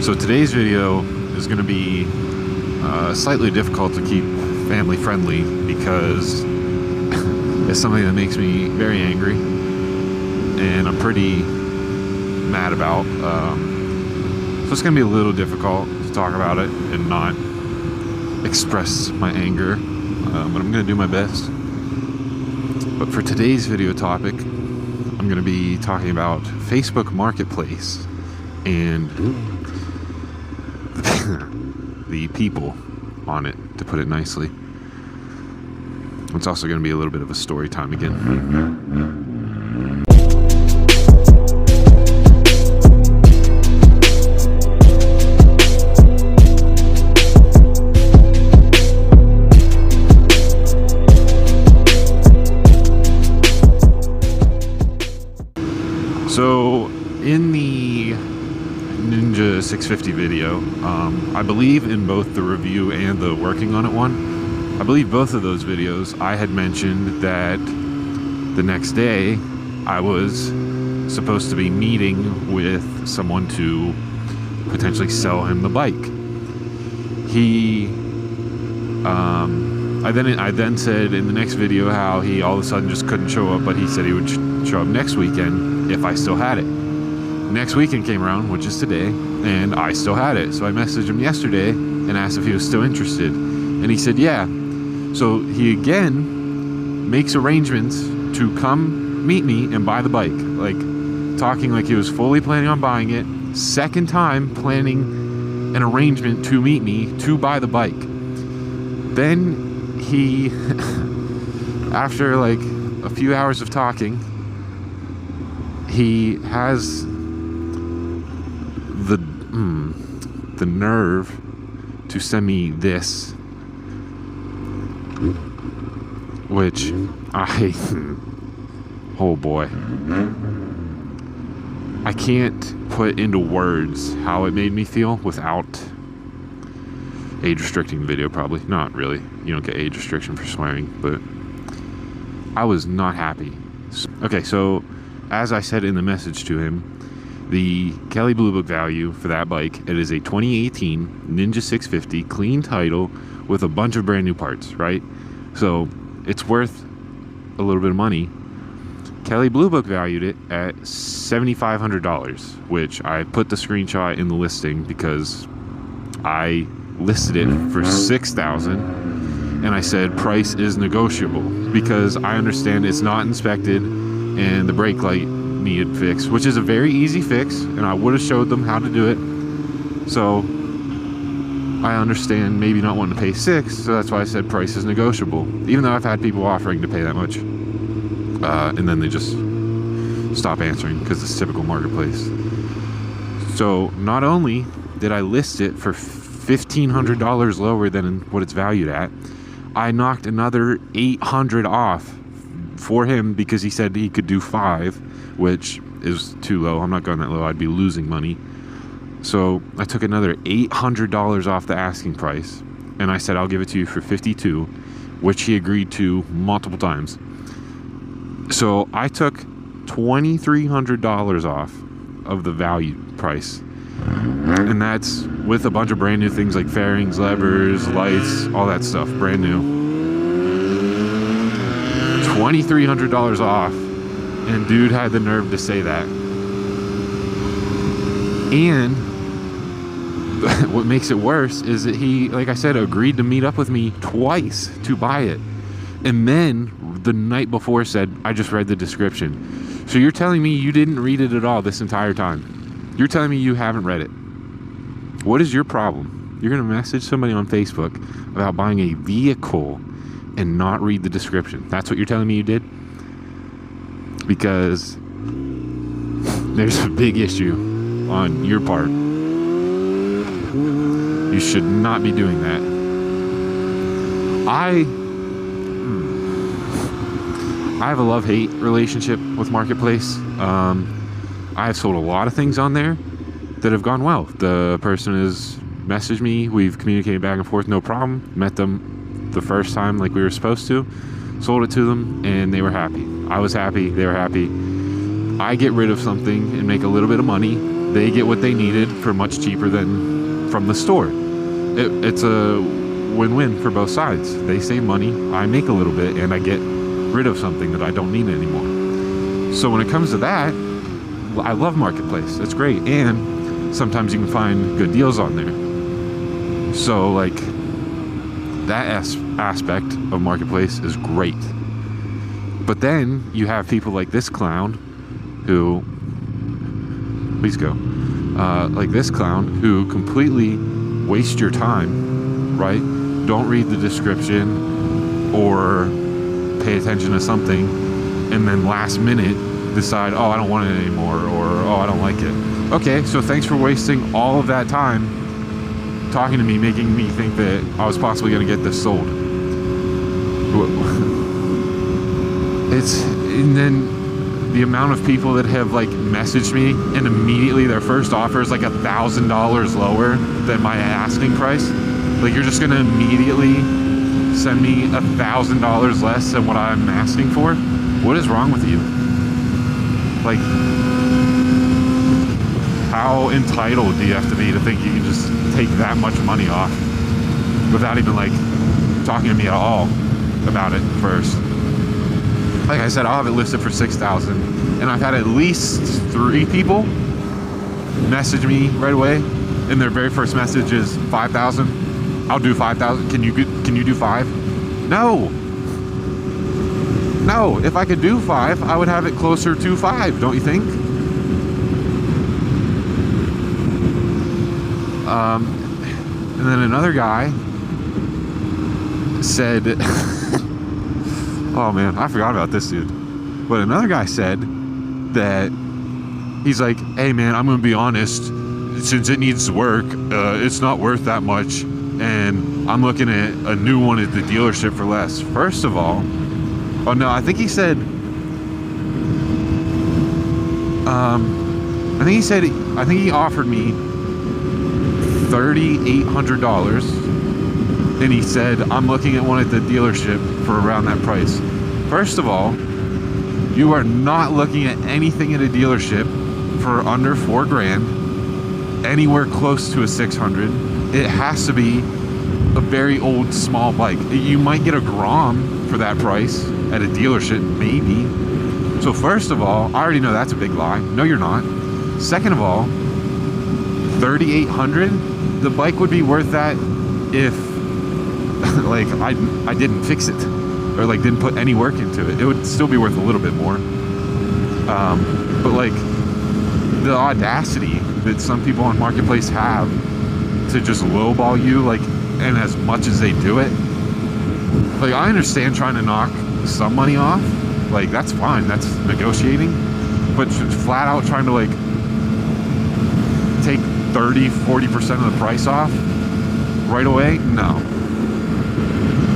So today's video is going to be slightly difficult to keep family friendly because it's something that makes me very angry and I'm pretty mad about. So it's going to be a little difficult to talk about it and not express my anger, but I'm going to do my best. But for today's video topic, I'm going to be talking about Facebook Marketplace and the people on it, to put it nicely. It's also going to be a little bit of a story time again. So in the Ninja 650 video, I believe in both the review and the working on it one, I believe both of those videos I had mentioned that the next day I was supposed to be meeting with someone to potentially sell him the bike. I then said in the next video how he all of a sudden just couldn't show up, but he said he would show up next weekend if I still had it. Next weekend came around, which is today, and I still had it. So I messaged him yesterday and asked if he was still interested, and he said yeah. So he again makes arrangements to come meet me and buy the bike, like talking like he was fully planning on buying it. Second time planning an arrangement to meet me to buy the bike. Then he after like a few hours of talking, he has the nerve to send me this, which oh boy, I can't put into words how it made me feel without age restricting the video. Probably not really, you don't get age restriction for swearing, but I was not happy. Okay, so as I said in the message to him, the Kelley Blue Book value for that bike, it is a 2018 Ninja 650 clean title with a bunch of brand new parts, right? So it's worth a little bit of money. Kelley Blue Book valued it at $7,500, which I put the screenshot in the listing because I listed it for $6,000, and I said price is negotiable because I understand it's not inspected and the brake light needed fixed, which is a very easy fix, and I would have showed them how to do it. So I understand maybe not wanting to pay $6,000, so that's why I said price is negotiable, even though I've had people offering to pay that much, and then they just stop answering because it's typical marketplace. So not only did I list it for $1,500 lower than what it's valued at, I knocked another $800 off for him because he said he could do 5, which is too low. I'm not going that low, I'd be losing money. So I took another $800 off the asking price, and I said I'll give it to you for $52, which he agreed to multiple times. So I took $2,300 off of the value price, and that's with a bunch of brand new things like fairings, levers, lights, all that stuff, brand new. $2,300 off, and dude had the nerve to say that. And what makes it worse is that he, like I said, agreed to meet up with me twice to buy it, and then the night before said, I just read the description. So you're telling me you didn't read it at all this entire time? You're telling me you haven't read it? What is your problem? You're gonna message somebody on Facebook about buying a vehicle and not read the description? That's what you're telling me you did? Because there's a big issue on your part. You should not be doing that. I have a love-hate relationship with Marketplace. I have sold a lot of things on there that have gone well. The person has messaged me, we've communicated back and forth, no problem. Met them the first time like we were supposed to, sold it to them, and they were happy. I was happy, they were happy. I get rid of something and make a little bit of money, they get what they needed for much cheaper than from the store. It's a win-win for both sides. They save money, I make a little bit, and I get rid of something that I don't need anymore. So when it comes to that, I love Marketplace. It's great, and sometimes you can find good deals on there. So like that aspect of Marketplace is great. But then you have people like this clown who, please go, like this clown who completely waste your time, right? Don't read the description or pay attention to something, and then last minute decide, oh, I don't want it anymore, or oh, I don't like it. Okay, so thanks for wasting all of that time talking to me, making me think that I was possibly going to get this sold. And then the amount of people that have like messaged me and immediately their first offer is like $1,000 lower than my asking price. Like, you're just gonna immediately send me $1,000 less than what I'm asking for? What is wrong with you? Like, how entitled do you have to be to think you can just take that much money off without even like talking to me at all about it first? Like I said, I'll have it listed for $6,000, and I've had at least 3 people message me right away, and their very first message is $5,000. I'll do $5,000. Can you do 5? No. If I could do 5, I would have it closer to 5. Don't you think? And then another guy said. Oh man, I forgot about this dude. But another guy said that he's like, hey man, I'm gonna be honest, since it needs work, it's not worth that much, and I'm looking at a new one at the dealership for less. First of all, oh no, I think he said, I think he offered me $3,800. And he said, I'm looking at one at the dealership for around that price. First of all, you are not looking at anything at a dealership for under $4,000, anywhere close to a 600. It has to be a very old, small bike. You might get a Grom for that price at a dealership, maybe. So first of all, I already know that's a big lie. No, you're not. Second of all, $3,800, the bike would be worth that if like I didn't fix it, or like didn't put any work into it. It would still be worth a little bit more. But like the audacity that some people on Marketplace have to just lowball you, like, and as much as they do it, like, I understand trying to knock some money off, like that's fine, that's negotiating, but just flat out trying to like take 30-40% of the price off right away, no.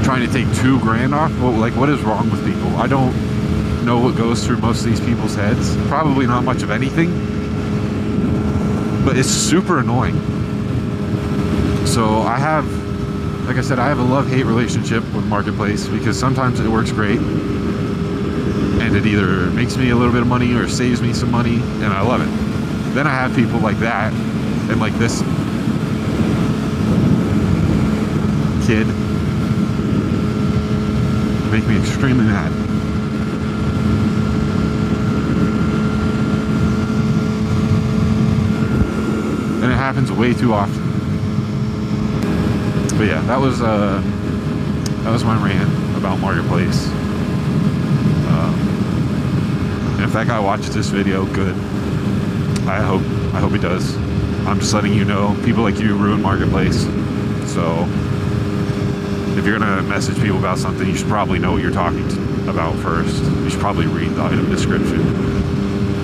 Trying to take $2,000 off? Well, like, what is wrong with people? I don't know what goes through most of these people's heads. Probably not much of anything, but it's super annoying. So I have, like I said, I have a love-hate relationship with Marketplace, because sometimes it works great and it either makes me a little bit of money or saves me some money, and I love it. Then I have people like that and like this kid make me extremely mad. And it happens way too often. But yeah, that was my rant about Marketplace. And if that guy watches this video, good. I hope he does. I'm just letting you know, people like you ruin Marketplace. So if you're gonna message people about something, you should probably know what you're talking about first. You should probably read the item description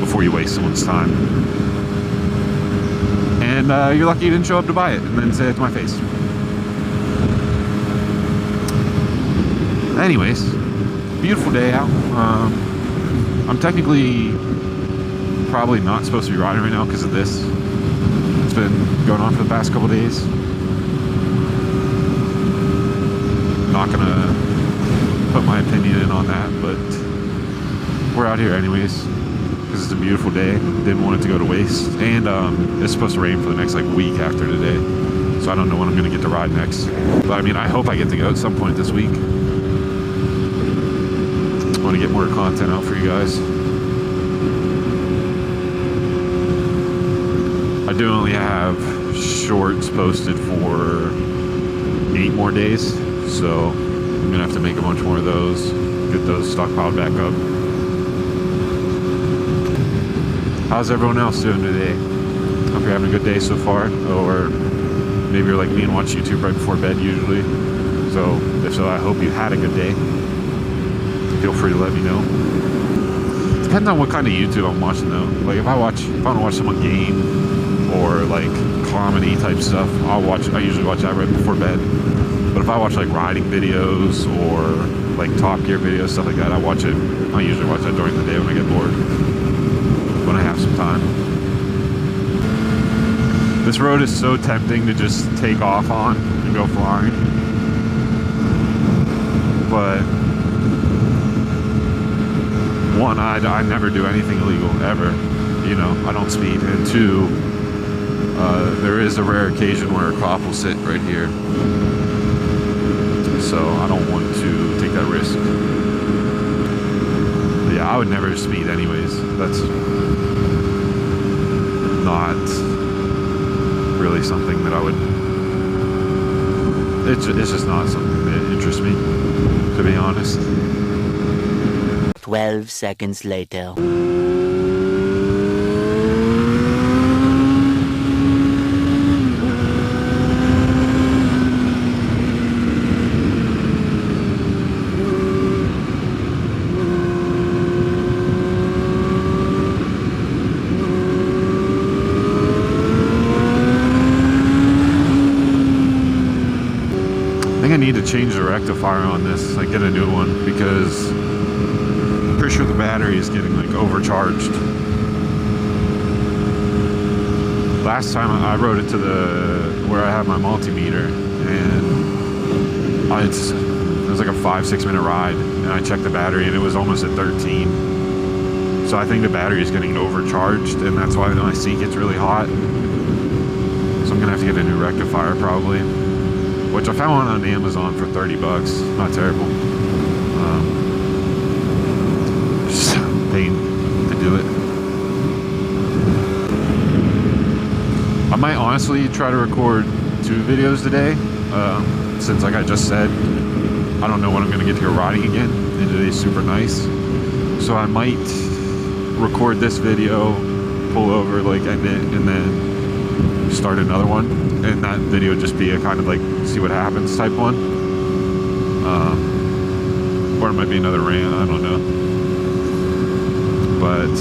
before you waste someone's time. And you're lucky you didn't show up to buy it and then say it to my face. Anyways, beautiful day out. I'm technically probably not supposed to be riding right now because of this. It's been going on for the past couple days. Not gonna put my opinion in on that, but we're out here anyways. because it's a beautiful day. Didn't want it to go to waste. And it's supposed to rain for the next like week after today. So I don't know when I'm going to get to ride next. But I mean, I hope I get to go at some point this week. I want to get more content out for you guys. I do only have shorts posted for 8 more days. So I'm going to have to make a bunch more of those. Get those stockpiled back up. How's everyone else doing today? Hope you're having a good day so far. Or maybe you're like me and watch YouTube right before bed usually. So if so, I hope you had a good day. Feel free to let me know. Depends on what kind of YouTube I'm watching though. Like if I want to watch someone game or like comedy type stuff, I usually watch that right before bed. But if I watch like riding videos or like Top Gear videos, stuff like that, I usually watch that during the day when I get bored. When I have some time. This road is so tempting to just take off on and go flying. But one, I never do anything illegal, ever. You know, I don't speed. And two, there is a rare occasion where a cop will sit right here. So I don't want to take that risk. But yeah, I would never speed anyways. That's not really something that I would... It's just not something that interests me, to be honest. 12 seconds later. I need to change the rectifier on this, like get a new one, because I'm pretty sure the battery is getting like overcharged. Last time I rode it to where I have my multimeter, and it was like a 5-6 minute ride, and I checked the battery and it was almost at 13. So I think the battery is getting overcharged, and that's why my seat gets really hot. So I'm gonna have to get a new rectifier probably. Which I found one on Amazon for 30 bucks. Not terrible. Just a pain to do it. I might honestly try to record 2 videos today. Since like I just said, I don't know when I'm going to get to go riding again. And today's super nice. So I might record this video, pull over, like end it, and then start another one. And that video would just be a kind of like see what happens type one. Or it might be another rant, I don't know. But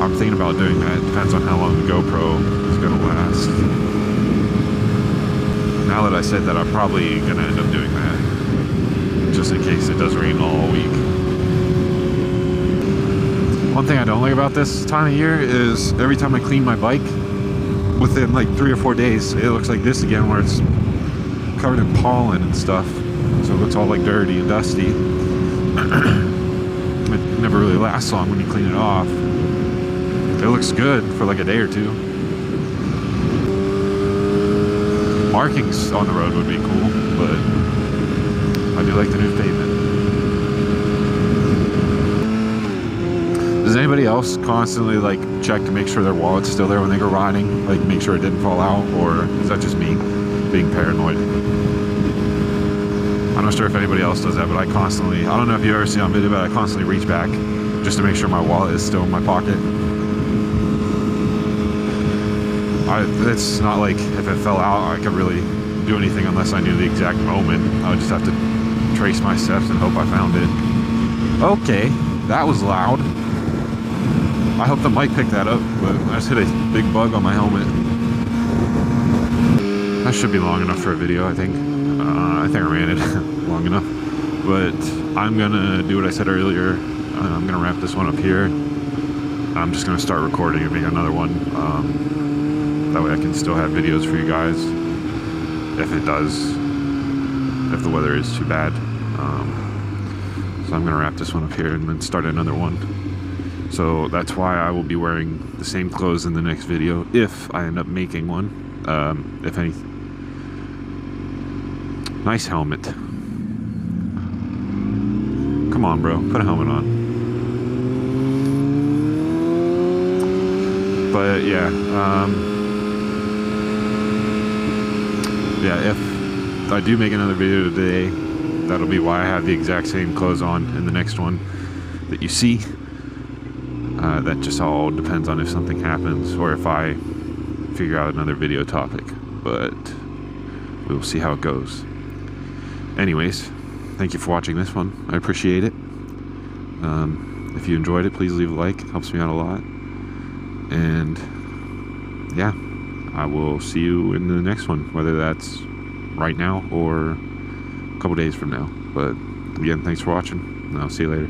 I'm thinking about doing that. It depends on how long the GoPro is going to last. Now that I said that, I'm probably going to end up doing that. Just in case it does rain all week. One thing I don't like about this time of year is every time I clean my bike, within like 3 or 4 days, it looks like this again, where it's covered in pollen and stuff. So it looks all like dirty and dusty. It never really lasts long when you clean it off. It looks good for like a day or 2. Markings on the road would be cool, but I do like the new pavement. Does anybody else constantly like check to make sure their wallet's still there when they go riding? Like make sure it didn't fall out? Or is that just me being paranoid? I'm not sure if anybody else does that, but I don't know if you've ever seen on video, but I constantly reach back just to make sure my wallet is still in my pocket. It's not like if it fell out, I could really do anything unless I knew the exact moment. I would just have to trace my steps and hope I found it. Okay, that was loud. I hope the mic picked that up, but I just hit a big bug on my helmet. That should be long enough for a video, I think. I think I ran it long enough. But I'm gonna do what I said earlier. I'm gonna wrap this one up here. I'm just gonna start recording and make another one. That way I can still have videos for you guys. If the weather is too bad. So I'm gonna wrap this one up here and then start another one. So that's why I will be wearing the same clothes in the next video, if I end up making one. If any. Nice helmet. Come on, bro. Put a helmet on. But yeah, if I do make another video today, that'll be why I have the exact same clothes on in the next one that you see. That just all depends on if something happens or if I figure out another video topic, but we'll see how it goes. Anyways, thank you for watching this one. I appreciate it. If you enjoyed it, please leave a like. It helps me out a lot. And yeah, I will see you in the next one, whether that's right now or a couple days from now. But again, thanks for watching, and I'll see you later.